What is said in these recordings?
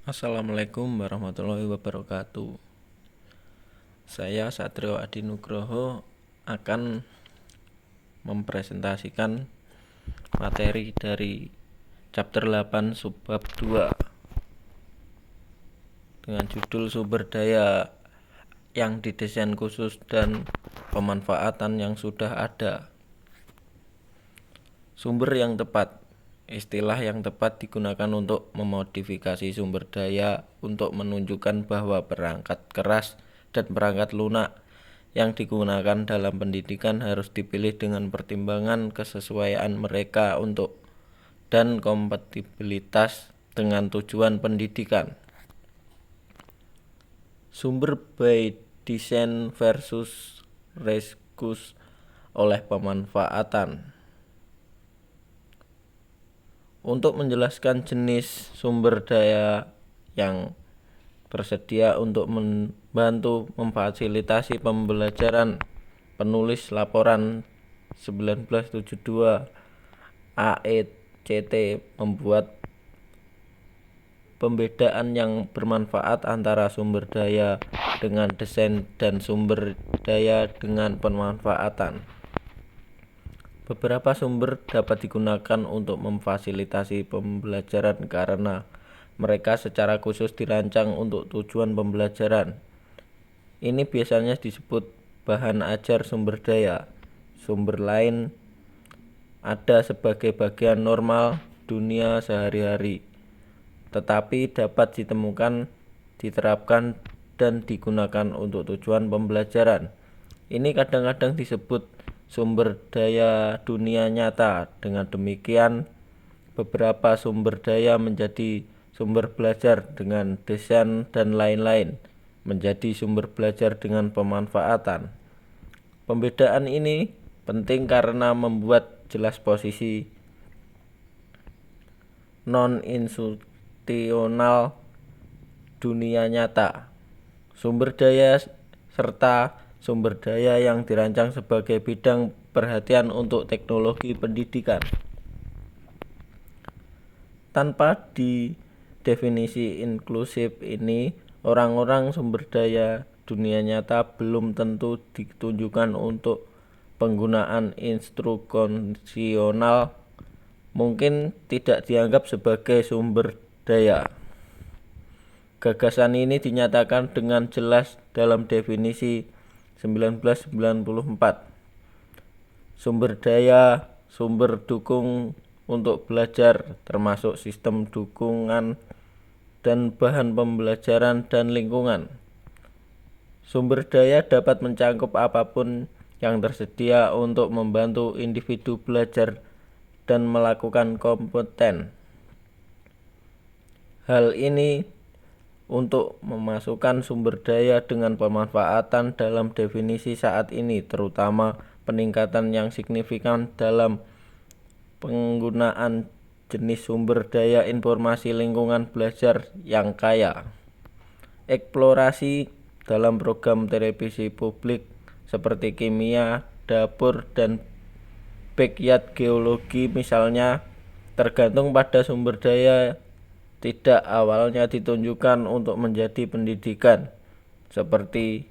Assalamualaikum warahmatullahi wabarakatuh. Saya Satrio Adi Nugroho akan mempresentasikan materi dari chapter 8 subbab 2 dengan judul sumber daya yang didesain khusus dan pemanfaatan yang sudah ada. Sumber yang tepat. Istilah yang tepat digunakan untuk memodifikasi sumber daya untuk menunjukkan bahwa perangkat keras dan perangkat lunak yang digunakan dalam pendidikan harus dipilih dengan pertimbangan kesesuaian mereka untuk dan kompatibilitas dengan tujuan pendidikan. Sumber by design versus reuse oleh pemanfaatan. Untuk menjelaskan jenis sumber daya yang tersedia untuk membantu memfasilitasi pembelajaran, penulis laporan 1972 AECT membuat pembedaan yang bermanfaat antara sumber daya dengan desain dan sumber daya dengan pemanfaatan. Beberapa sumber dapat digunakan untuk memfasilitasi pembelajaran karena mereka secara khusus dirancang untuk tujuan pembelajaran. Ini biasanya disebut bahan ajar sumber daya. Sumber lain ada sebagai bagian normal dunia sehari-hari, tetapi dapat ditemukan, diterapkan, dan digunakan untuk tujuan pembelajaran. Ini kadang-kadang disebut sumber daya dunia nyata. Dengan demikian, beberapa sumber daya menjadi sumber belajar dengan desain dan lain-lain, menjadi sumber belajar dengan pemanfaatan. Pembedaan ini penting karena membuat jelas posisi non-institusional dunia nyata, sumber daya serta sumber daya yang dirancang sebagai bidang perhatian untuk teknologi pendidikan. Tanpa di definisi inklusif ini, orang-orang sumber daya dunia nyata belum tentu ditunjukkan untuk penggunaan instruksional, mungkin tidak dianggap sebagai sumber daya. Gagasan ini dinyatakan dengan jelas dalam definisi 1994. Sumber daya, sumber dukung untuk belajar, termasuk sistem dukungan dan bahan pembelajaran dan lingkungan. Sumber daya dapat mencakup apapun yang tersedia untuk membantu individu belajar dan melakukan kompeten. Hal ini untuk memasukkan sumber daya dengan pemanfaatan dalam definisi saat ini, terutama peningkatan yang signifikan dalam penggunaan jenis sumber daya informasi lingkungan belajar yang kaya. Eksplorasi dalam program televisi publik seperti kimia, dapur, dan backyard geologi misalnya, tergantung pada sumber daya tidak awalnya ditunjukkan untuk menjadi pendidikan, seperti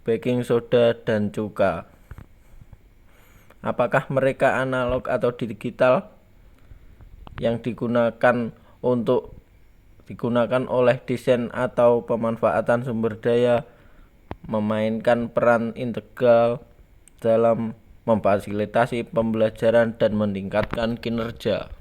baking soda dan cuka. Apakah mereka analog atau digital? Yang digunakan oleh desain atau pemanfaatan sumber daya memainkan peran integral dalam memfasilitasi pembelajaran dan meningkatkan kinerja.